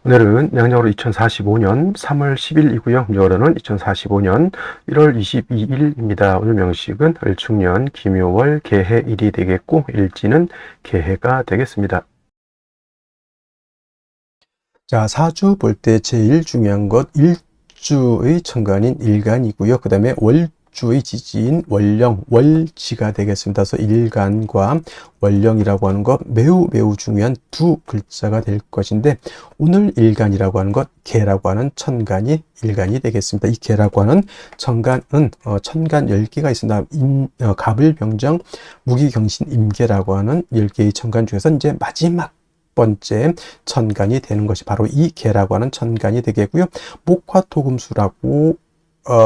오늘은 양력으로 2045년 3월 10일이고요. 음력으로는 2045년 1월 22일입니다. 오늘 명식은 을축년 김요월 개해일이 되겠고 일지는 개해가 되겠습니다. 자, 사주 볼 때 제일 중요한 것 일주의 천간인 일간이고요. 그 다음에 월주의 지지인 월령, 월지가 되겠습니다. 그래서 일간과 월령이라고 하는 것 매우 중요한 두 글자가 될 것인데, 오늘 일간이라고 하는 것 개라고 하는 천간이 일간이 되겠습니다. 이 개라고 하는 천간은 천간 10개가 있습니다. 갑을병정 무기경신 임계라고 하는 10개의 천간 중에서 이제 마지막 번째 천간이 되는 것이 바로 이 개라고 하는 천간이 되겠고요. 목화토금수라고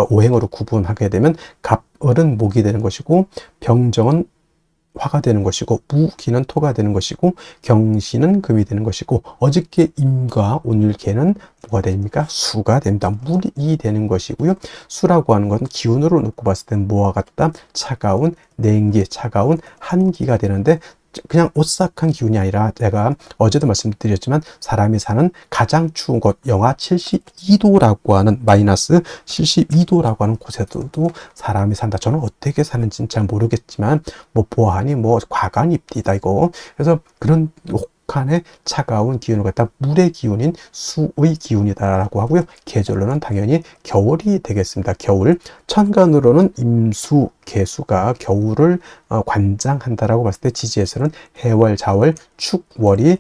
오행으로 구분하게 되면 갑을은 목이 되는 것이고, 병정은 화가 되는 것이고, 무기는 토가 되는 것이고, 경신은 금이 되는 것이고, 어저께 임과 오늘 개는 뭐가 됩니까? 수가 됩니다. 물이 되는 것이고요. 수라고 하는 것은 기운으로 놓고 봤을 때는 뭐와 같다? 차가운 냉기, 차가운 한기가 되는데, 그냥 오싹한 기운이 아니라 제가 어제도 말씀드렸지만 사람이 사는 가장 추운 곳 영하 72도라고 하는 마이너스 72도라고 하는 곳에도 사람이 산다. 저는 어떻게 사는지는 잘 모르겠지만 뭐 보아하니 뭐 과간입디다 이거. 그래서 그런 혹한의 차가운 기운을 갖다 물의 기운인 수의 기운이다라고 하고요. 계절로는 당연히 겨울이 되겠습니다. 겨울. 천간으로는 임수, 개수가 겨울을 관장한다라고 봤을 때 지지에서는 해월, 자월, 축, 월이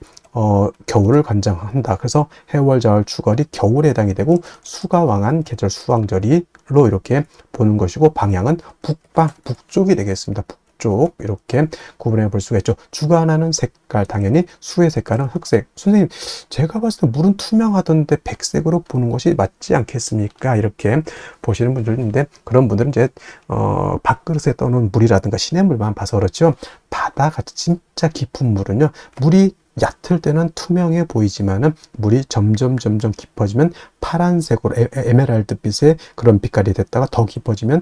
겨울을 관장한다. 그래서 해월, 자월, 축월이 겨울에 해당이 되고, 수가 왕한 계절 수왕절이로 이렇게 보는 것이고, 방향은 북방, 북쪽이 되겠습니다. 쪽 이렇게 구분해 볼 수가 있죠. 주관하는 색깔, 당연히 수의 색깔은 흑색. 선생님, 제가 봤을 때 물은 투명하던데 백색으로 보는 것이 맞지 않겠습니까? 이렇게 보시는 분들도 있는데, 그런 분들은 이제 밥그릇에 떠놓은 물이라든가 시냇물만 봐서 그렇죠. 바다같이 진짜 깊은 물은요, 물이 얕을 때는 투명해 보이지만은 물이 점점 깊어지면 파란색으로 에메랄드빛의 그런 빛깔이 됐다가 더 깊어지면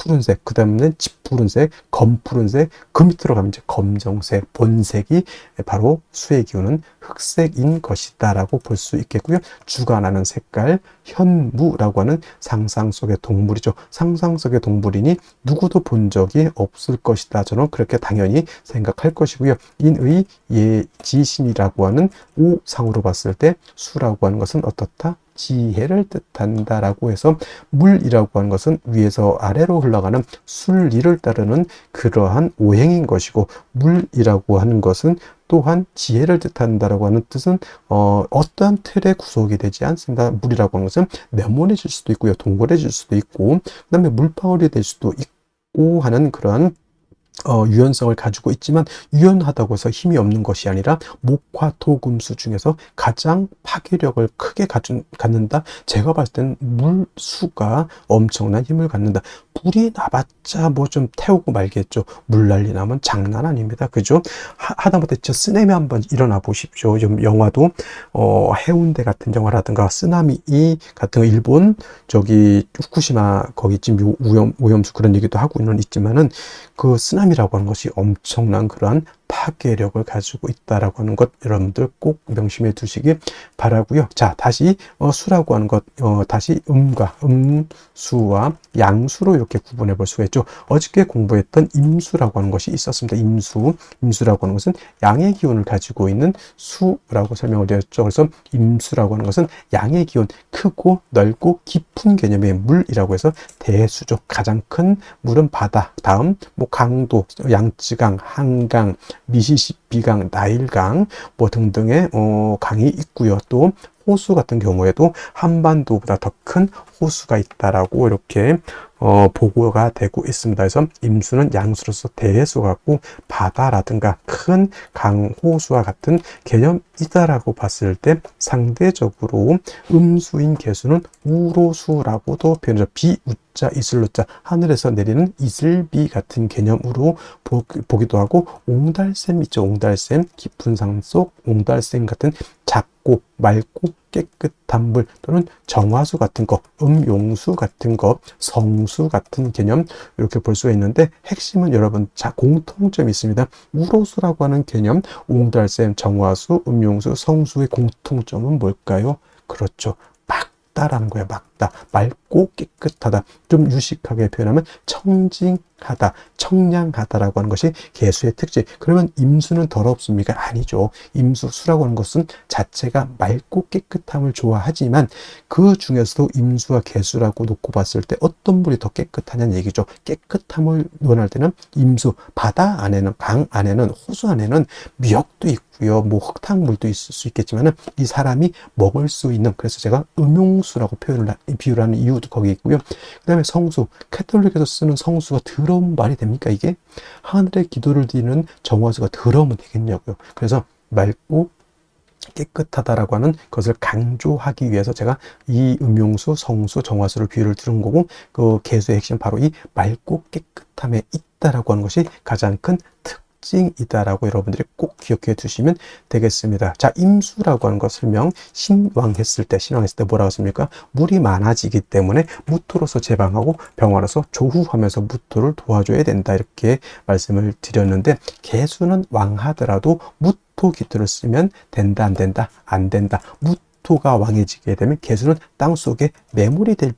푸른색, 그 다음에는 짙푸른색, 검푸른색, 그 밑으로 가면 이제 검정색, 본색이 바로 수의 기운은 흑색인 것이다 라고 볼 수 있겠고요. 주관하는 색깔, 현무라고 하는 상상 속의 동물이죠. 상상 속의 동물이니 누구도 본 적이 없을 것이다. 저는 그렇게 당연히 생각할 것이고요. 인의 예지신이라고 하는 오상으로 봤을 때 수라고 하는 것은 어떻다? 지혜를 뜻한다라고 해서, 물이라고 하는 것은 위에서 아래로 흘러가는 순리를 따르는 그러한 오행인 것이고, 물이라고 하는 것은 또한 지혜를 뜻한다라고 하는 뜻은 어떠한 틀에 구속이 되지 않습니다. 물이라고 하는 것은 네모내질 수도 있고요, 동그래질 수도 있고, 그 다음에 물방울이 될 수도 있고 하는 그러한 유연성을 가지고 있지만, 유연하다고 해서 힘이 없는 것이 아니라 목화토금수 중에서 가장 파괴력을 크게 갖는다. 제가 봤을 때는 물수가 엄청난 힘을 갖는다. 불이 나봤자 뭐 좀 태우고 말겠죠. 물난리 나면 장난 아닙니다. 그죠? 하다못해 저 쓰나미 한번 일어나 보십시오. 좀 영화도 해운대 같은 영화라든가 쓰나미 같은 거, 일본 저기 후쿠시마 거기쯤 오염수 그런 얘기도 하고는 있지만은, 그 쓰나미라고 하는 것이 엄청난 그러한 파괴력을 가지고 있다라고 하는 것 여러분들 꼭 명심해 두시기 바라고요. 자, 다시 수라고 하는 것 다시 음과 음수와 양수로 이렇게 구분해 볼 수가 있죠. 어저께 공부했던 임수라고 하는 것이 있었습니다. 임수라고 하는 것은 양의 기운을 가지고 있는 수라고 설명을 드렸죠. 그래서 임수라고 하는 것은 양의 기운, 크고 넓고 깊은 개념의 물이라고 해서 대수죠. 가장 큰 물은 바다, 다음 뭐 강도, 양쯔강, 한강, 미시시피강, 나일강 뭐 등등의 강이 있고요. 또 호수 같은 경우에도 한반도보다 더 큰 호수가 있다라고 이렇게 보고가 되고 있습니다. 그래서 임수는 양수로서 대수 같고, 바다라든가 큰 강, 호수와 같은 개념이다라고 봤을 때, 상대적으로 음수인 개수는 우로수라고도 표현하죠. 비우자 이슬로자, 하늘에서 내리는 이슬비 같은 개념으로 보기도 하고, 옹달샘 있죠. 옹달샘, 깊은 산 속 옹달샘 같은 작고 맑고 깨끗한 물 또는 정화수 같은 거, 음용수 같은 거, 성수 같은 개념 이렇게 볼 수가 있는데 핵심은 여러분 공통점이 있습니다. 우로수라고 하는 개념, 옹달샘, 정화수, 음용수, 성수의 공통점은 뭘까요? 그렇죠. 맑다라는 거예요. 맑다. 맑고 깨끗하다. 좀 유식하게 표현하면 청징하다, 청량하다라고 하는 것이 개수의 특징. 그러면 임수는 더럽습니까? 아니죠. 임수, 수라고 하는 것은 자체가 맑고 깨끗함을 좋아하지만 그 중에서도 임수와 개수라고 놓고 봤을 때 어떤 물이 더 깨끗하냐는 얘기죠. 깨끗함을 원할 때는 임수, 바다 안에는, 강 안에는, 호수 안에는 미역도 있고요. 뭐 흙탕물도 있을 수 있겠지만은 이 사람이 먹을 수 있는, 그래서 제가 음용수라고 비유를 하는 이유도 거기 있고요. 그 다음에 성수, 캐톨릭에서 쓰는 성수가 더러운 말이 됩니까? 이게 하늘의 기도를 드리는 정화수가 더러우면 되겠냐고요. 그래서 맑고 깨끗하다라고 하는 것을 강조하기 위해서 제가 이 음용수, 성수, 정화수를 비유를 들은 거고, 그 개수의 핵심은 바로 이 맑고 깨끗함에 있다라고 하는 것이 가장 큰 특징이다라고 여러분들이 꼭 기억해 두시면 되겠습니다. 자, 임수라고 하는 것 설명, 신왕했을 때 뭐라고 했습니까? 물이 많아지기 때문에 무토로서 제방하고 병화로서 조후하면서 무토를 도와줘야 된다, 이렇게 말씀을 드렸는데, 개수는 왕하더라도 무토 기토를 쓰면 된다, 안 된다? 안 된다. 무토가 왕해지게 되면 개수는 땅속에 매몰이 될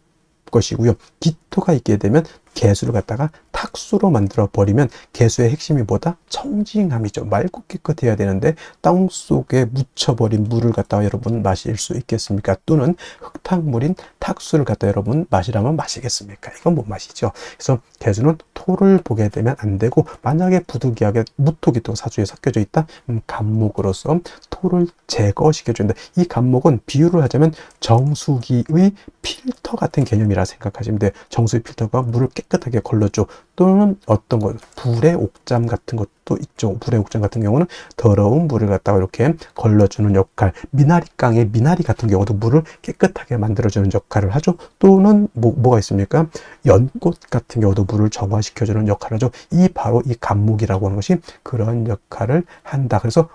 것이고요. 기토가 있게 되면 개수를 갖다가 탁수로 만들어 버리면 개수의 핵심이 뭐다? 청징함이죠. 맑고 깨끗해야 되는데 땅 속에 묻혀버린 물을 갖다가 여러분 마실 수 있겠습니까? 또는 흙탕물인 탁수를 갖다 여러분 마시라면 마시겠습니까? 이건 못 마시죠. 그래서 개수는 토를 보게 되면 안 되고, 만약에 부득이하게 무토기토가 사주에 섞여져 있다? 간목으로서 토를 제거시켜 준다. 이 간목은 비유를 하자면 정수기의 필터 같은 개념이라 생각하시면 돼요. 정수기 필터가 물을 깨끗하게 걸러줘. 또는 어떤 것, 불의 옥잠 같은 것도 있죠. 불의 옥잠 같은 경우는 더러운 물을 갖다가 이렇게 걸러주는 역할. 미나리깡의 미나리 같은 경우도 물을 깨끗하게 만들어주는 역할을 하죠. 또는 뭐가 있습니까? 연꽃 같은 경우도 물을 정화시켜주는 역할을 하죠. 바로 이 간목이라고 하는 것이 그런 역할을 한다. 그래서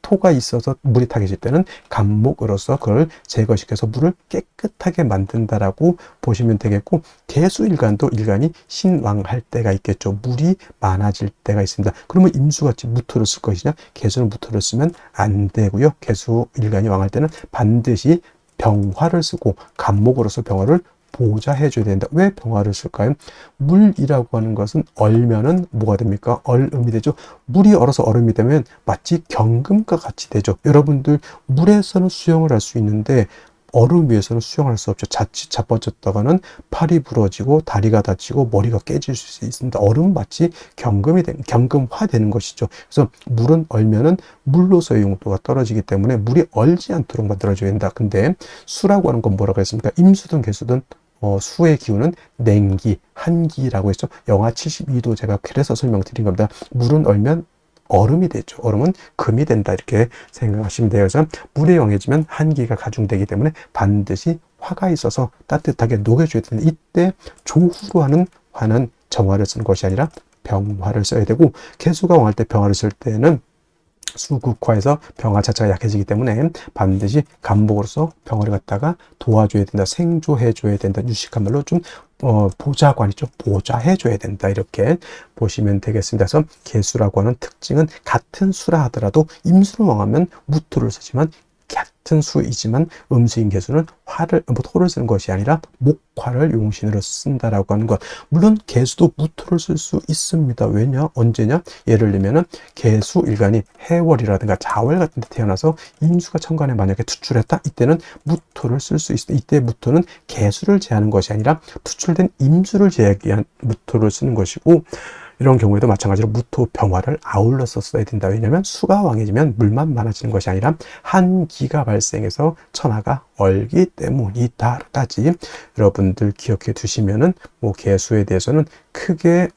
토가 있어서 물이 타게질 때는 간목으로서 그걸 제거시켜서 물을 깨끗하게 만든다라고 보시면 되겠고, 개수일간도 일간이 신왕할 때가 있겠죠. 물이 많아질 때가 있습니다. 그러면 임수같이 무토를 쓸 것이냐? 개수는 무토를 쓰면 안 되고요. 개수일간이 왕할 때는 반드시 병화를 쓰고 간목으로서 병화를 보좌해 줘야 된다. 왜 병화를 쓸까요? 물이라고 하는 것은 얼면은 뭐가 됩니까? 얼음이 되죠. 물이 얼어서 얼음이 되면 마치 경금과 같이 되죠. 여러분들 물에서는 수영을 할 수 있는데 얼음 위에서는 수영할 수 없죠. 자칫 자빠졌다가는 팔이 부러지고 다리가 다치고 머리가 깨질 수 있습니다. 얼음 마치 경금화 되는 것이죠. 그래서 물은 얼면은 물로서의 용도가 떨어지기 때문에 물이 얼지 않도록 만들어줘야 된다. 근데 수라고 하는 건 뭐라고 했습니까? 임수든 개수든 수의 기운은 냉기, 한기라고 했죠. 영하 72도 제가 그래서 설명드린 겁니다. 물은 얼면 얼음이 되죠. 얼음은 금이 된다, 이렇게 생각하시면 돼요. 그래서 물에 영해지면 한기가 가중되기 때문에 반드시 화가 있어서 따뜻하게 녹여줘야 되는데, 이때 조후로 하는 화는 정화를 쓰는 것이 아니라 병화를 써야 되고, 개수가 왕할 때 병화를 쓸 때는 수극화해서 병화 자체가 약해지기 때문에 반드시 간목으로서 병화를 갖다가 도와줘야 된다, 생조해줘야 된다, 유식한 말로 좀 보좌관이죠. 보좌해줘야 된다, 이렇게 보시면 되겠습니다. 그래서 개수라고 하는 특징은 같은 수라 하더라도 임수를 왕하면 무토를 쓰지만, 같은 수이지만 음수인 개수는 토를 쓰는 것이 아니라 목화를 용신으로 쓴다라고 하는 것. 물론 개수도 무토를 쓸 수 있습니다. 왜냐? 언제냐? 예를 들면은 개수 일간이 해월이라든가 자월 같은 데 태어나서 임수가 천간에 만약에 투출했다? 이때는 무토를 쓸 수 있습니다. 이때 무토는 개수를 제하는 것이 아니라 투출된 임수를 제하기 위한 무토를 쓰는 것이고, 이런 경우에도 마찬가지로 무토 병화를 아울러서 써야 된다. 왜냐하면 수가 왕해지면 물만 많아지는 것이 아니라 한기가 발생해서 천하가 얼기 때문이다까지 여러분들 기억해 두시면은 개수에 대해서는 크게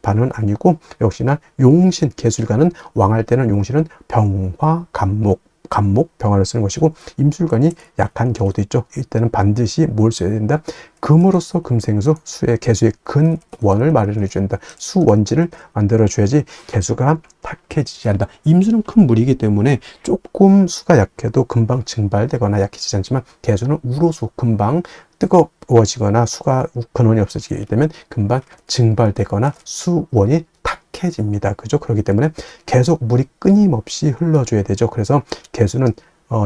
바는 아니고, 역시나 용신, 개수일간은 왕할 때는 용신은 병화, 간목, 간목, 병화를 쓰는 것이고, 임술관이 약한 경우도 있죠. 이때는 반드시 뭘 써야 된다? 금으로서 금생수, 수의 개수의 근원을 마련해 줘야 된다. 수원지를 만들어 줘야지 개수가 탁해지지 않는다. 임수는 큰 물이기 때문에 조금 수가 약해도 금방 증발되거나 약해지지 않지만, 개수는 우로수, 금방 뜨거워지거나 수가 근원이 없어지게 되면 금방 증발되거나 수원이 탁해집니다. 그죠? 그렇기 때문에 계속 물이 끊임없이 흘러줘야 되죠. 그래서 개수는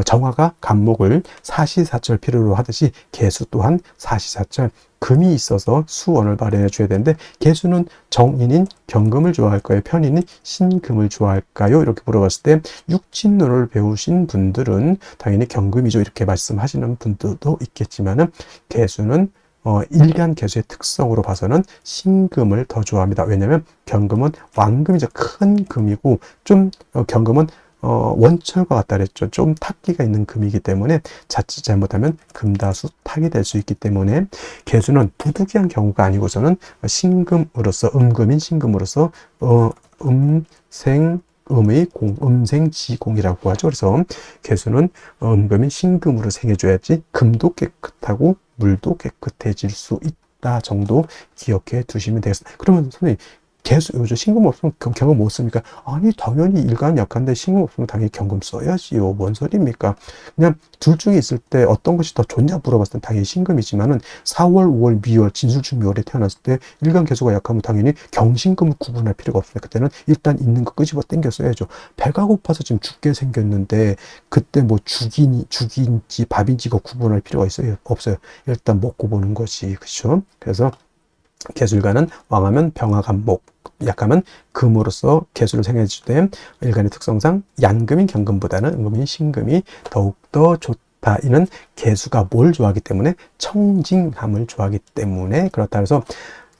정화가 간목을 사시사철 필요로 하듯이 개수 또한 사시사철 금이 있어서 수원을 마련해 줘야 되는데, 개수는 정인인 경금을 좋아할까요? 편인인 신금을 좋아할까요? 이렇게 물어봤을 때 육친론을 배우신 분들은 당연히 경금이죠, 이렇게 말씀하시는 분들도 있겠지만은, 개수는 일간 개수의 특성으로 봐서는 신금을 더 좋아합니다. 왜냐하면 경금은 왕금이죠. 큰 금이고, 좀 경금은 원철과 같다 그랬죠. 좀 탁기가 있는 금이기 때문에 자칫 잘못하면 금다수 탁이 될 수 있기 때문에, 개수는 부득이한 경우가 아니고서는 신금으로서, 음금인 신금으로서 음생음의 공, 음생지공이라고 하죠. 그래서 개수는 음금인 신금으로 생겨줘야지 금도 깨끗하고 물도 깨끗해질 수 있다 정도 기억해 두시면 되겠습니다. 그러면 선생님, 개수, 요즘 신금 없으면 경금 못 씁니까? 아니, 당연히 일간 약한데 신금 없으면 당연히 경금 써야지요. 뭔 소리입니까? 그냥 둘 중에 있을 때 어떤 것이 더 좋냐 물어봤을 때 당연히 신금이지만은, 4월, 5월, 미월, 진술중 미월에 태어났을 때 일간 개수가 약하면 당연히 경신금을 구분할 필요가 없습니다. 그때는 일단 있는 거 끄집어 당겨 써야죠. 배가 고파서 지금 죽게 생겼는데 그때 뭐 죽인지 밥인지 이거 구분할 필요가 있어요? 없어요. 일단 먹고 보는 것이, 그렇죠? 그래서 개술가는 왕하면 병화 간목, 약하면 금으로서 개수를 생해주되, 일간의 특성상 양금인 경금보다는 음금인 신금이 더욱더 좋다. 이는 개수가 뭘 좋아하기 때문에? 청징함을 좋아하기 때문에 그렇다. 그래서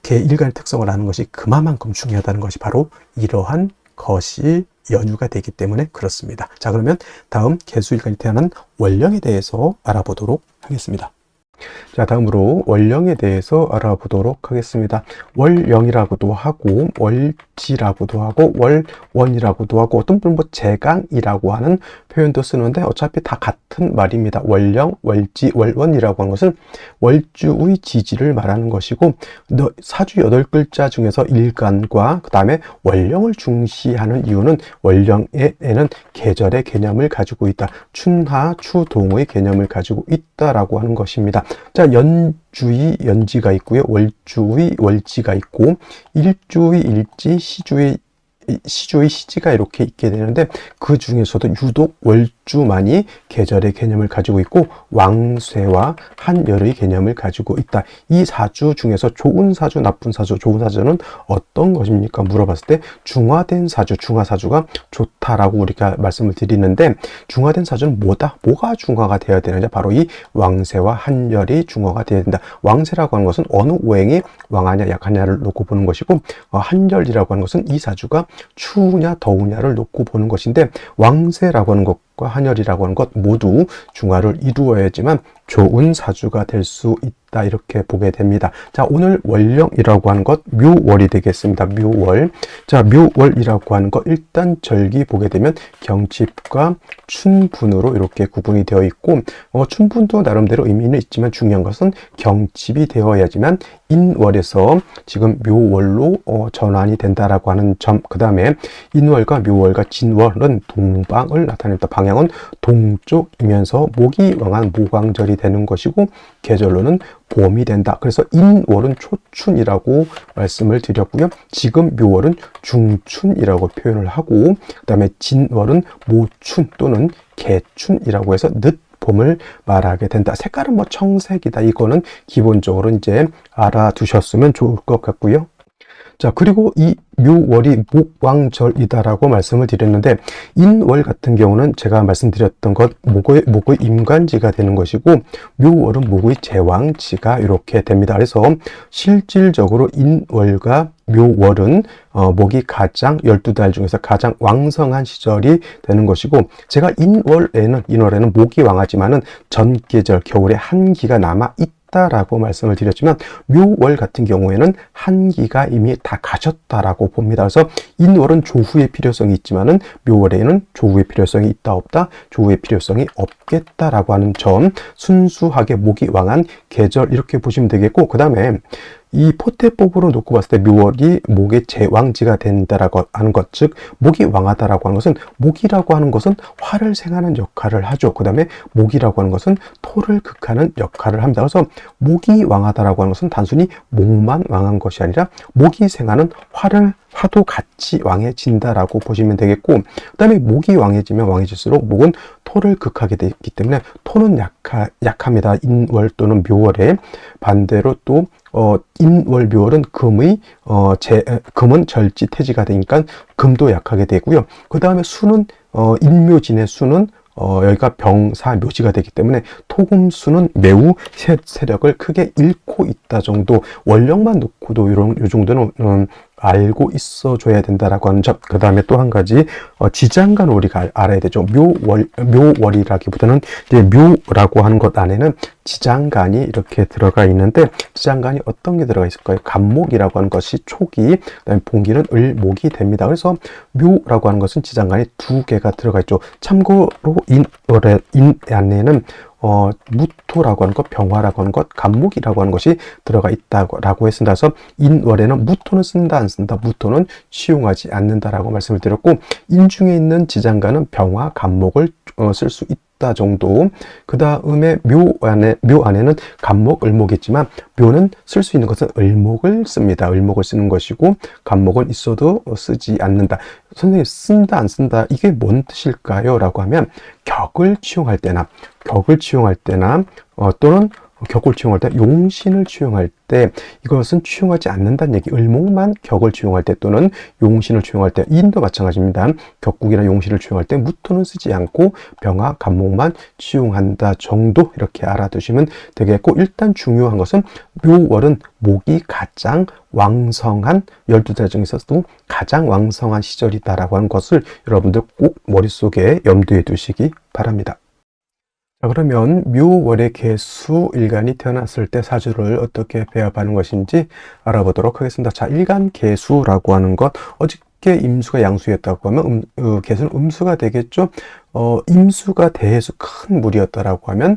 일간의 특성을 아는 것이 그만큼 중요하다는 것이 바로 이러한 것이 연유가 되기 때문에 그렇습니다. 자, 그러면 다음 개수일간이 태어난 월령에 대해서 알아보도록 하겠습니다. 자, 다음으로 월령에 대해서 알아보도록 하겠습니다. 월령이라고도 하고 월지라고도 하고 월원이라고도 하고, 어떤 분은 뭐 제강이라고 하는 표현도 쓰는데 어차피 다 같은 말입니다. 월령, 월지, 월원이라고 하는 것은 월주의 지지를 말하는 것이고, 사주 8글자 중에서 일간과 그 다음에 월령을 중시하는 이유는, 월령에는 계절의 개념을 가지고 있다. 춘하, 추동의 개념을 가지고 있다라고 하는 것입니다. 자, 연주의 연지가 있고요. 월주의 월지가 있고, 일주의 일지, 시주의 시지가 이렇게 있게 되는데, 그 중에서도 유독 월주만이 계절의 개념을 가지고 있고 왕쇠와 한열의 개념을 가지고 있다. 이 사주 중에서 좋은 사주, 나쁜 사주, 좋은 사주는 어떤 것입니까? 물어봤을 때 중화된 사주, 중화사주가 좋다라고 우리가 말씀을 드리는데, 중화된 사주는 뭐가 중화가 되어야 되느냐? 바로 이 왕쇠와 한열이 중화가 되어야 된다. 왕쇠라고 하는 것은 어느 오행이 왕하냐 약하냐를 놓고 보는 것이고, 한열이라고 하는 것은 이 사주가 추우냐 더우냐를 놓고 보는 것인데, 왕세라고 하는 것과 한열이라고 하는 것 모두 중화를 이루어야지만 좋은 사주가 될 수 있다, 이렇게 보게 됩니다. 자, 오늘 월령이라고 하는 것 묘월이 되겠습니다. 묘월. 자, 묘월이라고 하는 것 일단 절기 보게 되면 경칩과 춘분으로 이렇게 구분이 되어 있고, 춘분도 나름대로 의미는 있지만 중요한 것은 경칩이 되어야지만 인월에서 지금 묘월로 전환이 된다라고 하는 점. 그 다음에 인월과 묘월과 진월은 동방을 나타냅니다. 방향은 동쪽이면서 목이 왕한 모광절이 되는 것이고, 계절로는 봄이 된다. 그래서 인월은 초춘이라고 말씀을 드렸고요. 지금 묘월은 중춘이라고 표현을 하고, 그 다음에 진월은 모춘 또는 개춘이라고 해서 늦봄을 말하게 된다. 색깔은 뭐 청색이다. 이거는 기본적으로 이제 알아두셨으면 좋을 것 같고요. 자, 그리고 이 묘월이 목왕절이다라고 말씀을 드렸는데, 인월 같은 경우는 제가 말씀드렸던 것 목의 임관지가 되는 것이고, 묘월은 목의 제왕지가 이렇게 됩니다. 그래서 실질적으로 인월과 묘월은 목이 가장 12달 중에서 가장 왕성한 시절이 되는 것이고, 제가 인월에는 목이 왕하지만은 전계절 겨울에 한기가 남아 하다라고 말씀을 드렸지만 묘월 같은 경우에는 한기가 이미 다 가셨다라고 봅니다. 그래서 인월은 조후의 필요성이 있지만은 묘월에는 조후의 필요성이 있다 없다, 조후의 필요성이 없겠다라고 하는 점, 순수하게 목이 왕한 계절 이렇게 보시면 되겠고, 그 다음에 이 포태법으로 놓고 봤을 때 묘월이 목의 제왕지가 된다라고 하는 것, 즉 목이 왕하다라고 하는 것은, 목이라고 하는 것은 화를 생하는 역할을 하죠. 그 다음에 목이라고 하는 것은 토를 극하는 역할을 합니다. 그래서 목이 왕하다라고 하는 것은 단순히 목만 왕한 것이 아니라 목이 생하는 화도 같이 왕해진다라고 보시면 되겠고, 그 다음에 목이 왕해지면 왕해질수록 목은 토를 극하게 되기 때문에 토는 약합니다. 인월 또는 묘월에. 반대로 또 인월 묘월은 금은 절지태지가 되니까 금도 약하게 되고요. 그 다음에 수는 인묘진의 수는 여기가 병사묘지가 되기 때문에 토금수는 매우 세력을 크게 잃고 있다 정도, 원령만 놓고도 요 정도는 알고 있어 줘야 된다라고 하는 점. 그 다음에 또 한 가지 지장간 우리가 알아야 되죠. 묘월이라기보다는 이제 묘라고 하는 것 안에는 지장간이 이렇게 들어가 있는데, 지장간이 어떤 게 들어가 있을까요? 간목이라고 하는 것이 초기, 그다음에 봉기는 을목이 됩니다. 그래서 묘라고 하는 것은 지장간이 2개가 들어가 있죠. 참고로 인 안에는 무토라고 하는 것, 병화라고 하는 것, 간목이라고 하는 것이 들어가 있다고 했습니다. 그래서 인월에는 무토는 쓴다 안 쓴다, 무토는 취용하지 않는다라고 말씀을 드렸고, 인중에 있는 지장간은 병화, 간목을 쓸 수 있다 정도. 그 다음에 묘 안에는 간목, 을목이 있지만 묘는 쓸 수 있는 것은 을목을 씁니다. 을목을 쓰는 것이고, 간목은 있어도 쓰지 않는다. 선생님, 쓴다 안 쓴다, 이게 뭔 뜻일까요? 라고 하면 격을 취용할 때나 또는 격을 취용할 때, 용신을 취용할 때 이것은 취용하지 않는다는 얘기. 을목만 격을 취용할 때 또는 용신을 취용할 때, 인도 마찬가지입니다. 격국이나 용신을 취용할 때 무토는 쓰지 않고 병화, 간목만 취용한다 정도, 이렇게 알아두시면 되겠고, 일단 중요한 것은 묘월은 목이 가장 왕성한, 12달 중에서도 가장 왕성한 시절이다라고 하는 것을 여러분들 꼭 머릿속에 염두에 두시기 바랍니다. 자, 그러면 묘월의 개수 일간이 태어났을 때 사주를 어떻게 배합하는 것인지 알아보도록 하겠습니다. 자, 일간 개수라고 하는 것, 어저께 임수가 양수였다고 하면 개수는 음수가 되겠죠. 임수가 대해수 큰 물이었다라고 하면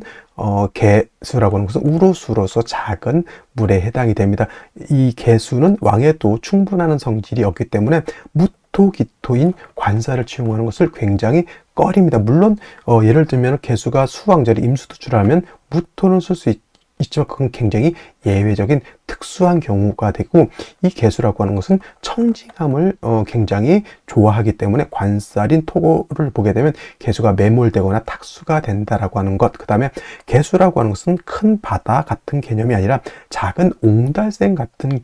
개수라고 하는 것은 우로수로서 작은 물에 해당이 됩니다. 이 개수는 왕에도 충분한 성질이 없기 때문에 무토기토인 관사를 취용하는 것을 굉장히 꺼립니다. 물론 예를 들면 개수가 수왕절이 임수투출하면 무토는 쓸 수 있지만 그건 굉장히 예외적인 특수한 경우가 되고, 이 개수라고 하는 것은 청징함을 굉장히 좋아하기 때문에 관살인 토를 보게 되면 개수가 매몰되거나 탁수가 된다라고 하는 것. 그 다음에 개수라고 하는 것은 큰 바다 같은 개념이 아니라 작은 옹달샘 같은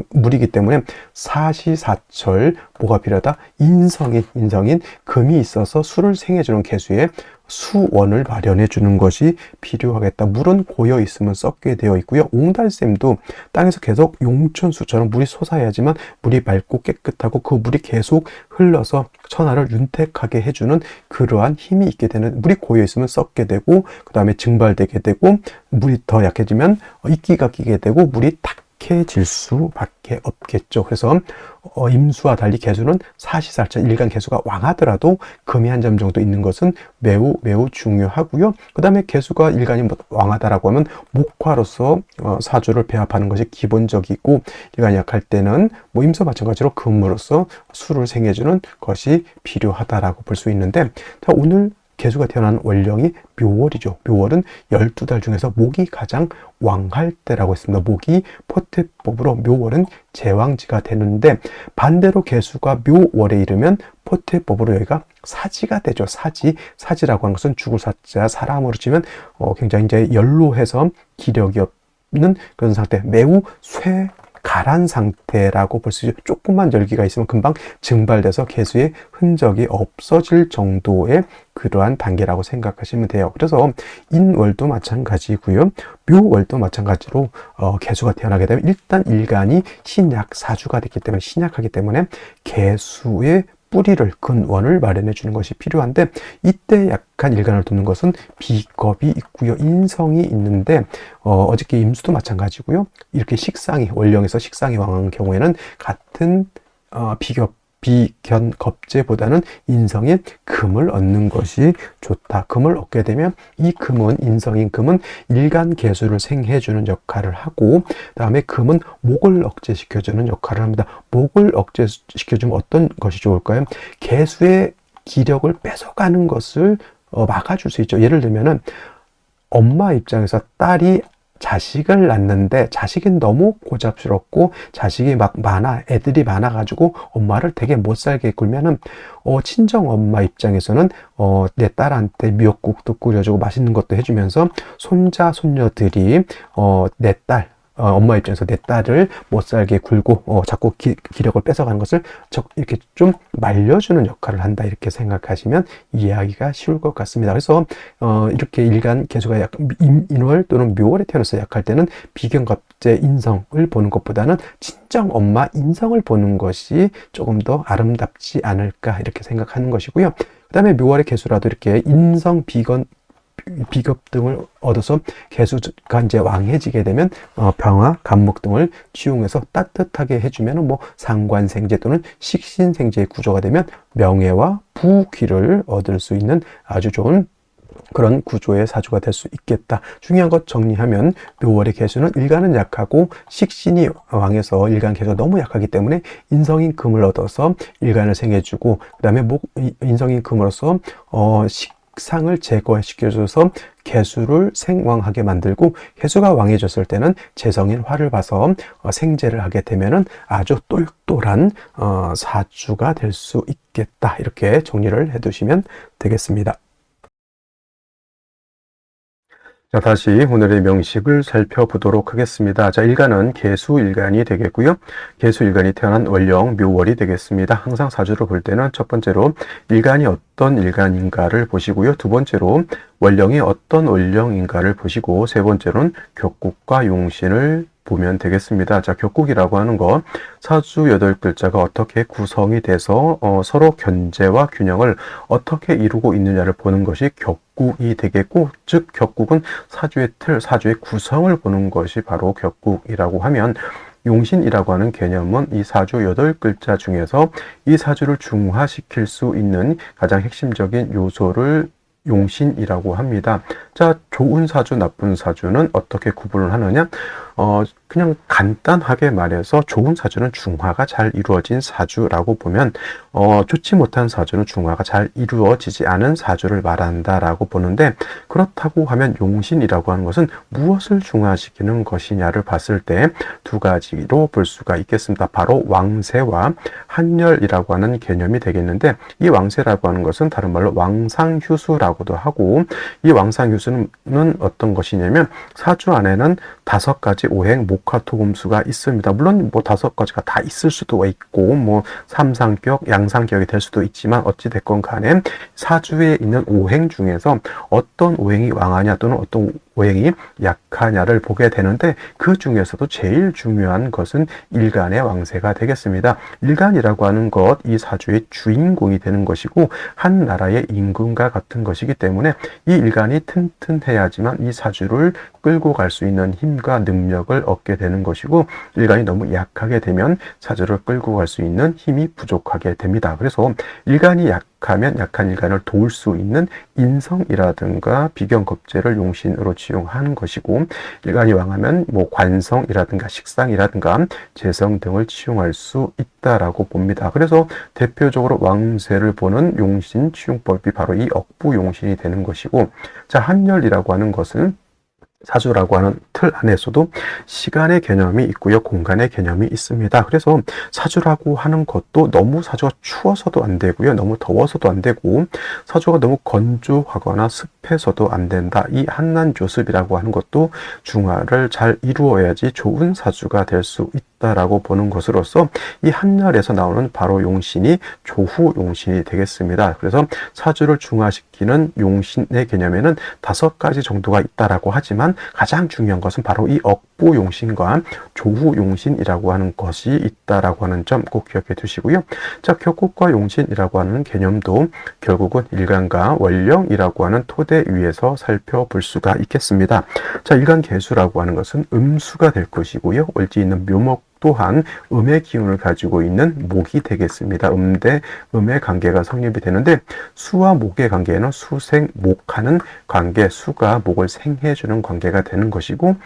물이기 때문에 사시사철 뭐가 필요하다? 인성인 금이 있어서 수를 생해주는 개수에 수원을 마련해 주는 것이 필요하겠다. 물은 고여 있으면 썩게 되어 있고요. 옹달샘도 땅에서 계속 용천수처럼 물이 솟아야지만 물이 맑고 깨끗하고 그 물이 계속 흘러서 천하를 윤택하게 해주는 그러한 힘이 있게 되는, 물이 고여 있으면 썩게 되고, 그 다음에 증발되게 되고, 물이 더 약해지면 이끼가 끼게 되고, 물이 탁해질 수밖에 없겠죠. 그래서 임수와 달리 개수는 사시사철 일간 개수가 왕하더라도 금이 한 점 정도 있는 것은 매우 중요하고요. 그 다음에 개수가 일간이 왕하다라고 하면 목화로서 사주를 배합하는 것이 기본적이고, 일간이 약할 때는 임수 마찬가지로 금으로서 수를 생해주는 것이 필요하다라고 볼 수 있는데, 자, 오늘 개수가 태어난 월령이 묘월이죠. 묘월은 12달 중에서 목이 가장 왕할 때라고 했습니다. 목이 포태법으로 묘월은 제왕지가 되는데, 반대로 개수가 묘월에 이르면 포태법으로 여기가 사지가 되죠. 사지라고 하는 것은 죽을 사자, 사람으로 치면 굉장히 이제 연로해서 기력이 없는 그런 상태, 매우 가란 상태라고 볼 수 있죠. 조금만 열기가 있으면 금방 증발돼서 개수의 흔적이 없어질 정도의 그러한 단계라고 생각하시면 돼요. 그래서 인월도 마찬가지고요. 묘월도 마찬가지로 개수가 태어나게 되면 일단 일간이 신약 사주가 됐기 때문에, 신약하기 때문에 개수의 뿌리를, 근원을 마련해 주는 것이 필요한데, 이때 약한 일간을 돕는 것은 비겁이 있고요. 인성이 있는데, 어저께 임수도 마찬가지고요. 이렇게 식상이, 월령에서 식상이 왕한 경우에는 같은 비견 겁재보다는 인성인 금을 얻는 것이 좋다. 금을 얻게 되면 이 금은, 인성인 금은 일간 개수를 생해주는 역할을 하고, 다음에 금은 목을 억제시켜주는 역할을 합니다. 목을 억제시켜주면 어떤 것이 좋을까요? 개수의 기력을 뺏어가는 것을 막아줄 수 있죠. 예를 들면은 엄마 입장에서 딸이 자식을 낳는데 자식이 너무 고잡스럽고 자식이 막 애들이 많아가지고 엄마를 되게 못 살게 굴면은 친정 엄마 입장에서는 내 딸한테 미역국도 끓여주고 맛있는 것도 해주면서 손자 손녀들이 내 딸, 엄마 입장에서 내 딸을 못 살게 굴고 자꾸 기력을 뺏어가는 것을 이렇게 좀 말려주는 역할을 한다, 이렇게 생각하시면 이해하기가 쉬울 것 같습니다. 그래서 이렇게 일간 개수가 약간 인월 또는 묘월에 태어나서 약할 때는 비견갑재 인성을 보는 것보다는 친정 엄마 인성을 보는 것이 조금 더 아름답지 않을까, 이렇게 생각하는 것이고요. 그 다음에 묘월의 개수라도 이렇게 인성 비겁 등을 얻어서 개수가 이제 왕해지게 되면 병화, 간목 등을 치용해서 따뜻하게 해주면 상관생재 또는 식신생재의 구조가 되면 명예와 부귀를 얻을 수 있는 아주 좋은 그런 구조의 사주가 될 수 있겠다. 중요한 것 정리하면 묘월의 개수는 일간은 약하고 식신이 왕해서 일간 개수가 너무 약하기 때문에 인성인 금을 얻어서 일간을 생해주고, 그 다음에 인성인 금으로서 상을 제거시켜줘서 개수를 생왕하게 만들고, 개수가 왕해졌을 때는 재성인 화를 봐서 생재를 하게 되면은 아주 똘똘한 사주가 될 수 있겠다. 이렇게 정리를 해두시면 되겠습니다. 자, 다시 오늘의 명식을 살펴보도록 하겠습니다. 자, 일간은 개수일간이 되겠고요. 개수일간이 태어난 월령, 묘월이 되겠습니다. 항상 사주를 볼 때는 첫 번째로 일간이 어떤 일간인가를 보시고요. 두 번째로 월령이 어떤 월령인가를 보시고, 세 번째로는 격국과 용신을 보면 되겠습니다. 자, 격국이라고 하는 거, 사주 8글자가 어떻게 구성이 돼서 서로 견제와 균형을 어떻게 이루고 있느냐를 보는 것이 격국이 되겠고, 즉 격국은 사주의 틀, 사주의 구성을 보는 것이 바로 격국이라고 하면, 용신이라고 하는 개념은 이 사주 8글자 중에서 이 사주를 중화시킬 수 있는 가장 핵심적인 요소를 용신이라고 합니다. 자, 좋은 사주, 나쁜 사주는 어떻게 구분을 하느냐? 그냥 간단하게 말해서 좋은 사주는 중화가 잘 이루어진 사주라고 보면, 좋지 못한 사주는 중화가 잘 이루어지지 않은 사주를 말한다라고 보는데, 그렇다고 하면 용신이라고 하는 것은 무엇을 중화시키는 것이냐를 봤을 때 두 가지로 볼 수가 있겠습니다. 바로 왕세와 한열이라고 하는 개념이 되겠는데, 이 왕세라고 하는 것은 다른 말로 왕상휴수라고도 하고, 이 왕상휴수는 어떤 것이냐면 사주 안에는 5가지 오행, 목화토금수가 있습니다. 물론 5가지가 다 있을 수도 있고 삼상격, 양상격이 될 수도 있지만 어찌 됐건 간에 사주에 있는 오행 중에서 어떤 오행이 왕하냐 또는 어떤 오행이 약하냐를 보게 되는데, 그 중에서도 제일 중요한 것은 일간의 왕세가 되겠습니다. 일간이라고 하는 것, 이 사주의 주인공이 되는 것이고 한 나라의 임금과 같은 것이기 때문에 이 일간이 튼튼해야지만 이 사주를 끌고 갈 수 있는 힘과 능력을 얻게 되는 것이고, 일간이 너무 약하게 되면 사주를 끌고 갈 수 있는 힘이 부족하게 됩니다. 그래서 일간이 약하면 약한 일간을 도울 수 있는 인성이라든가 비견겁재를 용신으로 지용하는 것이고, 일간이 왕하면 관성이라든가 식상이라든가 재성 등을 치용할 수 있다라고 봅니다. 그래서 대표적으로 왕세를 보는 용신 치용법이 바로 이 억부용신이 되는 것이고, 자, 한열이라고 하는 것은 사주라고 하는 틀 안에서도 시간의 개념이 있고요, 공간의 개념이 있습니다. 그래서 사주라고 하는 것도 너무 사주가 추워서도 안 되고요, 너무 더워서도 안 되고, 사주가 너무 건조하거나 습해서도 안 된다. 이 한난조습이라고 하는 것도 중화를 잘 이루어야지 좋은 사주가 될 수 있다라고 보는 것으로서 이 한열에서 나오는 바로 용신이 조후용신이 되겠습니다. 그래서 사주를 중화시키는 용신의 개념에는 5가지 정도가 있다라고 하지만 가장 중요한 것은 바로 이 격부용신과 조후용신이라고 하는 것이 있다라고 하는 점 꼭 기억해 두시고요. 자, 격국과 용신이라고 하는 개념도 결국은 일간과 원령이라고 하는 토대 위에서 살펴볼 수가 있겠습니다. 자, 일간계수라고 하는 것은 음수가 될 것이고요. 월지 있는 묘목 또한 음의 기운을 가지고 있는 목이 되겠습니다. 대 음의 관계가 성립이 되는데, 수와 목의 관계는 수생목하는 관계, 수가 목을 생해주는 관계가 되는 것이고,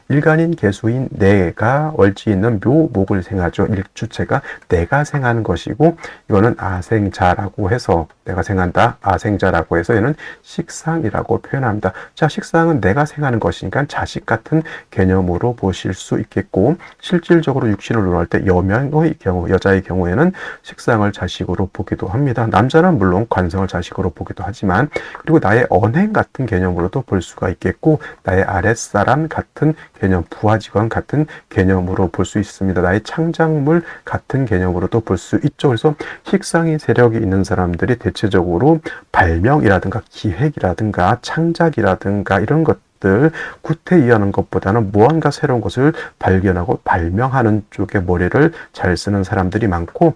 일간인 계수인 내가 월지 있는 묘목을 생하죠. 일주체가 내가 생하는 것이고, 이거는 아생자라고 해서, 내가 생한다, 아생자라고 해서 얘는 식상이라고 표현합니다. 자, 식상은 내가 생하는 것이니까 자식 같은 개념으로 보실 수 있겠고, 실질적으로 육신을 논할 때 여명의 경우, 여자의 경우에는 식상을 자식으로 보기도 합니다. 남자는 물론 관성을 자식으로 보기도 하지만, 그리고 나의 언행 같은 개념으로도 볼 수가 있겠고, 나의 아랫사람 같은 개념, 부하직원 같은 개념으로 볼 수 있습니다. 나의 창작물 같은 개념으로도 볼 수 있죠. 그래서 식상의 세력이 있는 사람들이 대체적으로 발명이라든가 기획이라든가 창작이라든가 이런 것들 구태의하는 것보다는 무언가 새로운 것을 발견하고 발명하는 쪽에 머리를 잘 쓰는 사람들이 많고,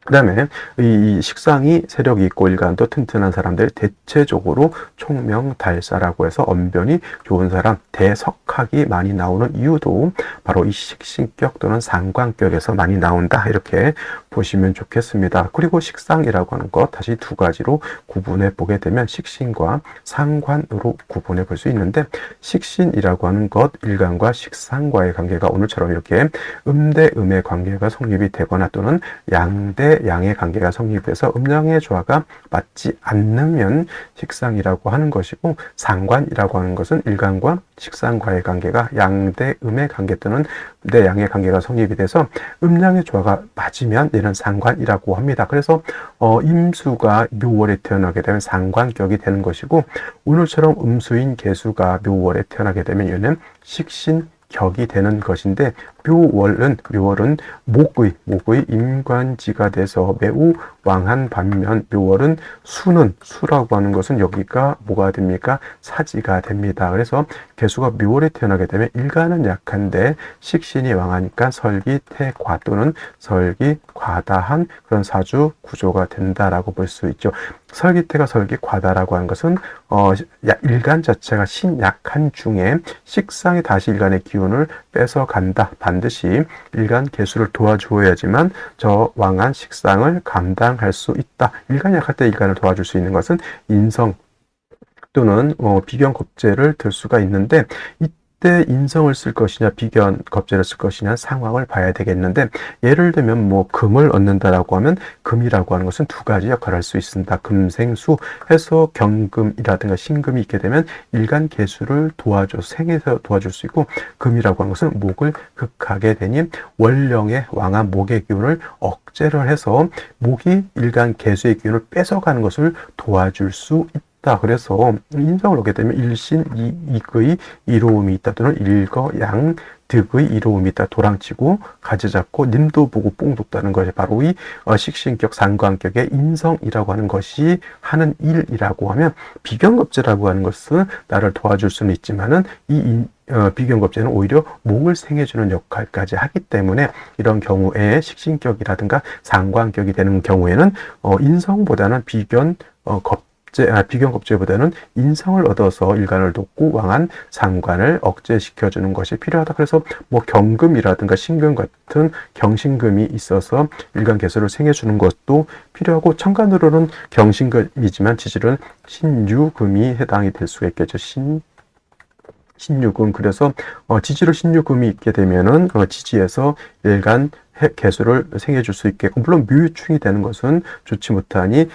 그다음에 이 식상이 세력이 있고 일간도 튼튼한 사람들 대체적으로 총명달사라고 해서 언변이 좋은 사람, 대석학이 많이 나오는 이유도 바로 이 식신격 또는 상관격에서 많이 나온다, 이렇게 보시면 좋겠습니다. 그리고 식상이라고 하는 것 다시 두 가지로 구분해 보게 되면 식신과 상관으로 구분해 볼 수 있는데, 식신이라고 하는 것, 일간과 식상과의 관계가 오늘처럼 이렇게 음대 음의 관계가 성립이 되거나 또는 양대 양의 관계가 성립돼서 음양의 조화가 맞지 않으면 식상이라고 하는 것이고, 상관이라고 하는 것은 일간과 식상과의 관계가 양대 음의 관계 또는 내 양의 관계가 성립이 돼서 음양의 조화가 맞으면 얘는 상관이라고 합니다. 그래서 임수가 묘월에 태어나게 되면 상관격이 되는 것이고, 오늘처럼 음수인 계수가 묘월에 태어나게 되면 얘는 식신격이 되는 것인데, 묘월은 목의 임관지가 돼서 매우 왕한 반면, 묘월은 수라고 하는 것은 여기가 뭐가 됩니까? 사지가 됩니다. 그래서 계수가 묘월에 태어나게 되면 일간은 약한데 식신이 왕하니까 설기태과 또는 설기과다한 그런 사주 구조가 된다라고 볼 수 있죠. 설기태가 설기과다라고 하는 것은 일간 자체가 신약한 중에 식상이 다시 일간의 기운을 뺏어간다. 반드시 일간 계수를 도와주어야지만 저 왕한 식상을 감당할 수 있다. 일간이 약할 때 일간을 도와줄 수 있는 것은 인성 또는 비견겁제를 들 수가 있는데, 이때 인성을 쓸 것이냐 비견겁제를 쓸 것이냐 상황을 봐야 되겠는데, 예를 들면 금을 얻는다라고 하면 금이라고 하는 것은 두 가지 역할을 할 수 있습니다. 금생수 해서 경금이라든가 신금이 있게 되면 일간 계수를 생에서 도와줄 수 있고, 금이라고 하는 것은 목을 극하게 되니 원령의 왕한 목의 기운을 억제를 해서 목이 일간 계수의 기운을 뺏어가는 것을 도와줄 수 있다. 그래서 인성을 얻게 되면 일신이익의 이로움이 있다 또는 일거양득의 이로움이 있다. 도랑치고 가지잡고 님도 보고 뽕 돕다는 것이 바로 이 식신격 상관격의 인성이라고 하는 것이 하는 일이라고 하면, 비견겁제라고 하는 것은 나를 도와줄 수는 있지만은 비견겁제는 오히려 목을 생해주는 역할까지 하기 때문에, 이런 경우에 식신격이라든가 상관격이 되는 경우에는 인성보다는 비견겁제보다는 인성을 얻어서 일간을 돕고 왕한 상관을 억제시켜주는 것이 필요하다. 그래서 경금이라든가 신금 같은 경신금이 있어서 일간 계수를 생해주는 것도 필요하고, 천간으로는 경신금이지만 지질은 신유금이 해당이 될 수가 있겠죠. 신유금. 그래서 지지로 신유금이 있게 되면은 지지에서 일간 계수를 생해줄 수 있겠고, 물론 묘유충이 되는 것은 좋지 못하니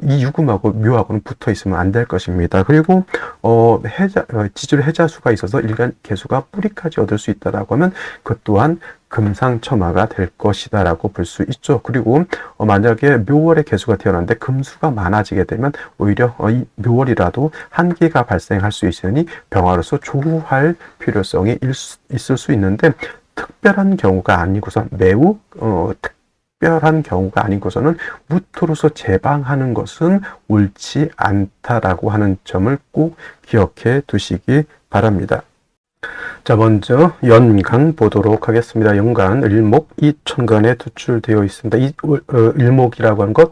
이 유금하고 묘하고는 붙어 있으면 안 될 것입니다. 그리고 지지로 해자수가 있어서 일간 계수가 뿌리까지 얻을 수 있다라고 하면 그것 또한 금상첨화가 될 것이다 라고 볼 수 있죠. 그리고 만약에 묘월에 계수가 태어났는데 금수가 많아지게 되면 오히려 이 묘월이라도 한계가 발생할 수 있으니 병화로서 조후할 필요성이 있을 수 있는데, 특별한 경우가 아니고선 매우 특별한 경우가 아니고서는 무토로서 제방하는 것은 옳지 않다라고 하는 점을 꼭 기억해 두시기 바랍니다. 자, 먼저 연간 보도록 하겠습니다. 연간 을목 이천간에 투출되어 있습니다. 이 을목이라고 하는 것,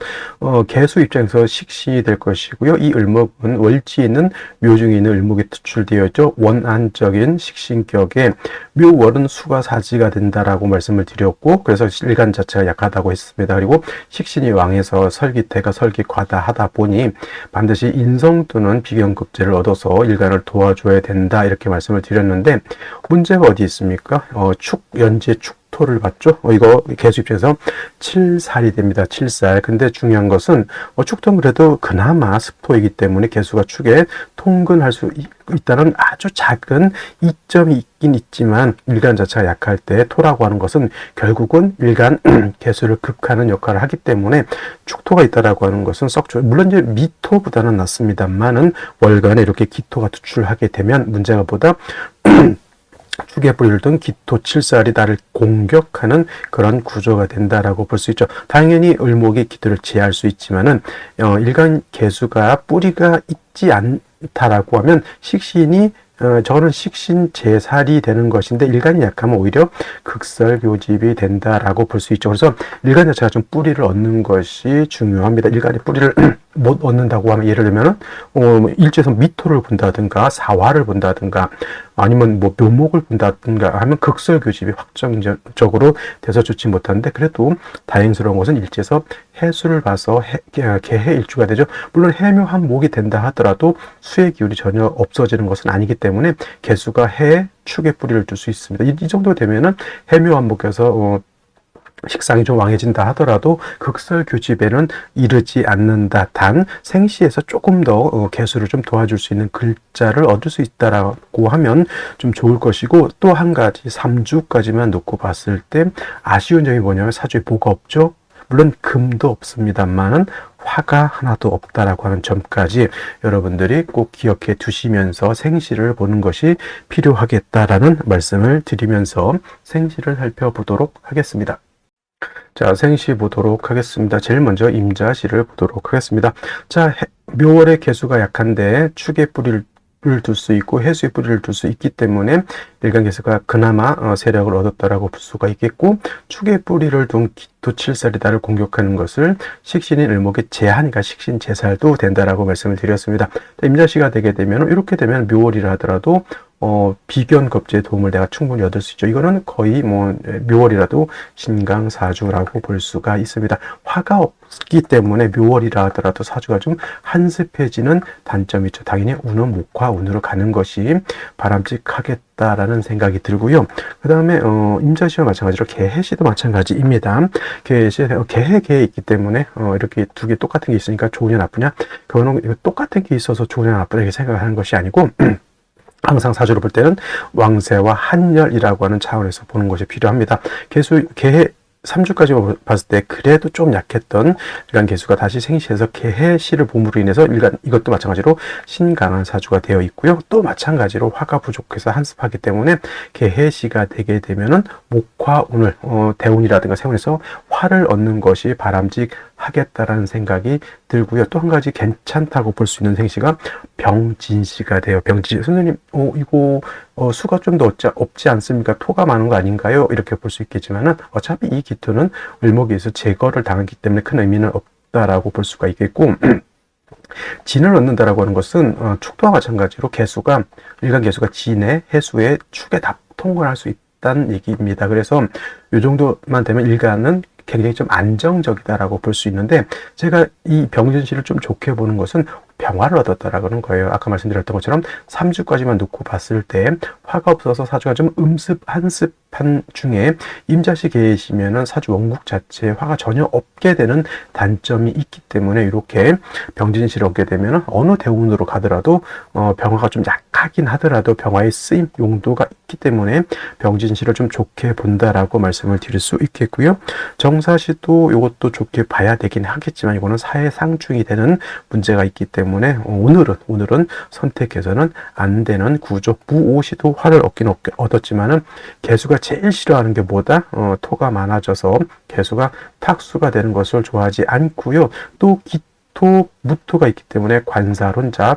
개수 입장에서 식신이 될 것이고요. 이 을목은 월지에 있는 묘중에 있는 을목이 투출되어 있죠. 원안적인 식신격에 묘월은 수가 사지가 된다라고 말씀을 드렸고, 그래서 일간 자체가 약하다고 했습니다. 그리고 식신이 왕에서 설기태가 설기과다하다 보니 반드시 인성 또는 비견급제를 얻어서 일간을 도와줘야 된다, 이렇게 말씀을 드렸는데, 문제가 어디 있습니까? 연재 축토를 봤죠? 이거 개수 입장에서 7살이 됩니다. 7살. 근데 중요한 것은, 축토는 그래도 그나마 습토이기 때문에 개수가 축에 통근할 수 있다는 아주 작은 이점이 있긴 있지만, 일간 자체가 약할 때 토라고 하는 것은 결국은 일간 개수를 극하는 역할을 하기 때문에 축토가 있다라고 하는 것은 썩 좋아요. 물론 이제 미토보다는 낫습니다만은 월간에 이렇게 기토가 투출하게 되면 문제가 보다 축에 뿌리를 둔 기토 칠살이 나를 공격하는 그런 구조가 된다라고 볼 수 있죠. 당연히 을목이 기토를 제할 수 있지만은 일간 개수가 뿌리가 있지 않다라고 하면 식신이 저는 식신 제살이 되는 것인데, 일간이 약하면 오히려 극설교집이 된다라고 볼 수 있죠. 그래서 일간 자체가 좀 뿌리를 얻는 것이 중요합니다. 일간이 뿌리를 못 얻는다고 하면, 예를 들면 일지에서 미토를 본다든가 사화를 본다든가 아니면 뭐 묘목을 본다든가 하면 극설교집이 확정적으로 돼서 좋지 못한데, 그래도 다행스러운 것은 일지에서 해수를 봐서 개해일주가 되죠. 물론 해묘한 목이 된다 하더라도 수의 기운이 전혀 없어지는 것은 아니기 때문에 개수가 해 축에 뿌리를 둘 수 있습니다. 이 정도 되면은 해묘한 목에서 식상이 좀 왕해진다 하더라도 극설교집에는 이르지 않는다. 단 생시에서 조금 더 개수를 좀 도와줄 수 있는 글자를 얻을 수 있다라고 하면 좀 좋을 것이고, 또 한 가지 3주까지만 놓고 봤을 때 아쉬운 점이 뭐냐면 사주에 뭐가 없죠. 물론 금도 없습니다만은 화가 하나도 없다라고 하는 점까지 여러분들이 꼭 기억해 두시면서 생시를 보는 것이 필요하겠다라는 말씀을 드리면서 생시를 살펴보도록 하겠습니다. 자, 생시 보도록 하겠습니다. 제일 먼저 임자시를 보도록 하겠습니다. 자, 묘월의 개수가 약한데 축의 뿌리를 둘 수 있고 해수의 뿌리를 둘 수 있기 때문에 일간 개수가 그나마 세력을 얻었다라고 볼 수가 있겠고, 축의 뿌리를 둔 기토칠살이 나를 공격하는 것을 식신인 을목의 제한이가 식신 제살도 된다라고 말씀을 드렸습니다. 임자시가 되게 되면, 이렇게 되면 묘월이라 하더라도 비견겁제의 도움을 내가 충분히 얻을 수 있죠. 이거는 거의 묘월이라도 신강사주라고 볼 수가 있습니다. 화가 없기 때문에 묘월이라 하더라도 사주가 좀 한습해지는 단점이 있죠. 당연히 운은 목화 운으로 가는 것이 바람직하겠다라는 생각이 들고요. 그 다음에 임자시와 마찬가지로 개해시도 마찬가지입니다. 개해에 있기 때문에 이렇게 두 개 똑같은 게 있으니까 좋으냐 나쁘냐, 그거는 똑같은 게 있어서 좋으냐 나쁘냐 이렇게 생각하는 것이 아니고 항상 사주로 볼 때는 왕세와 한열이라고 하는 차원에서 보는 것이 필요합니다. 개해 3주까지 봤을 때 그래도 좀 약했던 일간 개수가 다시 생시해서 개해시를 봄으로 인해서 이것도 마찬가지로 신강한 사주가 되어 있고요. 또 마찬가지로 화가 부족해서 한습하기 때문에 개해시가 되게 되면은 목화운을 대운이라든가 세운에서 화를 얻는 것이 바람직하겠다라는 생각이 들고요. 또 한 가지 괜찮다고 볼 수 있는 생시가 병진시가 돼요. 병진시. 선생님, 이거 수가 좀 더 없지 않습니까? 토가 많은 거 아닌가요? 이렇게 볼 수 있겠지만은 어차피 이 기토는 을목에서 제거를 당하기 때문에 큰 의미는 없다라고 볼 수가 있겠고, 진을 얻는다라고 하는 것은 축토와 마찬가지로 개수가 일간 개수가 진에 해수에 축에 다 통근할 수 있다는 얘기입니다. 그래서 이 정도만 되면 일간은 굉장히 좀 안정적이다라고 볼 수 있는데, 제가 이 병진시를 좀 좋게 보는 것은 병화를 얻었다라는 거예요. 아까 말씀드렸던 것처럼 3주까지만 놓고 봤을 때 화가 없어서 사주가 좀 한습한 중에 임자시 계시면은 사주 원국 자체에 화가 전혀 없게 되는 단점이 있기 때문에, 이렇게 병진시를 얻게 되면 어느 대운으로 가더라도 병화가 좀 약하긴 하더라도 병화의 쓰임 용도가 있기 때문에 병진시를 좀 좋게 본다라고 말씀을 드릴 수 있겠고요. 정사시도 이것도 좋게 봐야 되긴 하겠지만, 이거는 사해상충이 되는 문제가 있기 때문에 오늘은 선택해서는 안 되는 구조. 무오시도 화를 얻긴 얻었지만은 개수가 제일 싫어하는 게 뭐다? 토가 많아져서 개수가 탁수가 되는 것을 좋아하지 않고요. 또 기토, 무토가 있기 때문에 관사론자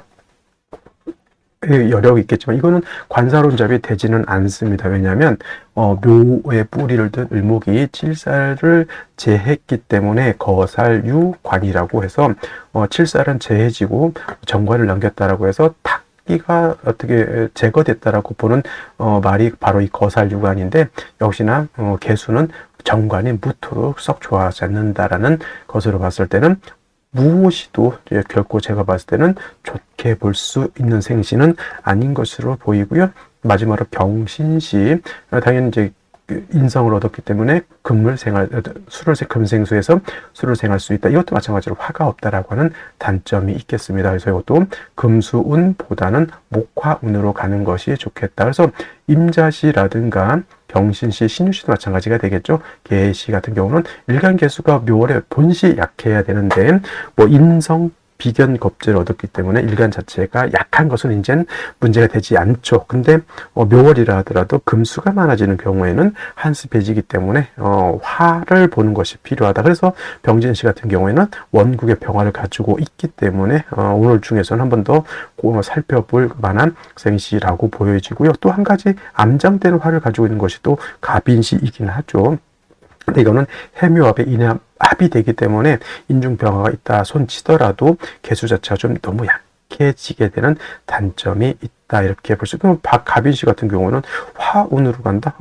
여력이 있겠지만 이거는 관사론잡이 되지는 않습니다. 왜냐하면 묘의 뿌리를 든 을목이 칠살을 제했기 때문에 거살유관이라고 해서 칠살은 제해지고 정관을 남겼다라고 해서 탁기가 어떻게 제거됐다라고 보는 말이 바로 이 거살유관인데, 역시나 개수는 정관이 무토로 썩 좋아하지 않는다라는 것으로 봤을 때는 무엇이도 결코 제가 봤을 때는 좋게 볼 수 있는 생신은 아닌 것으로 보이고요. 마지막으로 병신시, 당연히 이제 인성을 얻었기 때문에 금생수에서 수를 생할 수 있다. 이것도 마찬가지로 화가 없다라고 하는 단점이 있겠습니다. 그래서 이것도 금수운보다는 목화운으로 가는 것이 좋겠다. 그래서 임자시라든가 병신시, 신유시도 마찬가지가 되겠죠. 개시 같은 경우는 일간개수가 묘월에 본시 약해야 되는데 인성 비견 겁재를 얻었기 때문에 일간 자체가 약한 것은 이제는 문제가 되지 않죠. 근데 묘월이라 하더라도 금수가 많아지는 경우에는 한스 배지기 때문에 화를 보는 것이 필요하다. 그래서 병진시 같은 경우에는 원국의 병화를 가지고 있기 때문에 오늘 중에서는 한 번 더 살펴볼 만한 생시라고 보여지고요. 또 한 가지 암장되는 화를 가지고 있는 것이 또 갑인시이긴 하죠. 근데 이거는 해묘합에 합이 되기 때문에 인중병화가 있다 손 치더라도 개수 자체가 좀 너무 약해지게 되는 단점이 있다, 이렇게 볼 수 있고, 갑인시 같은 경우는 화운으로 간다?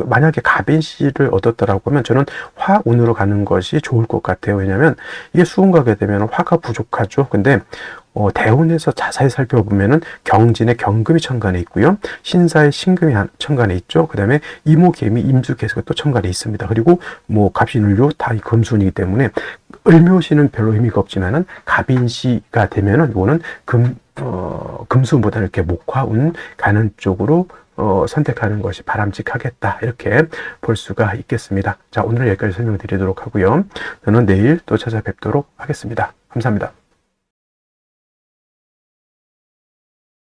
만약에 갑인시를 얻었다라고 하면 저는 화운으로 가는 것이 좋을 것 같아요. 왜냐하면 이게 수운 가게 되면 화가 부족하죠. 근데 대운에서 자세히 살펴보면은 경진의 경금이 천간에 있고요. 신사의 신금이 천간에 있죠. 그 다음에 이모개미, 임수개수가 또 천간에 있습니다. 그리고 갑신을요 다 금순이기 때문에 을묘시는 별로 의미가 없지만은 갑인시가 되면은 이거는 금수보다는 이렇게 목화운 가는 쪽으로 선택하는 것이 바람직하겠다, 이렇게 볼 수가 있겠습니다. 자, 오늘 여기까지 설명드리도록 하고요. 저는 내일 또 찾아뵙도록 하겠습니다. 감사합니다.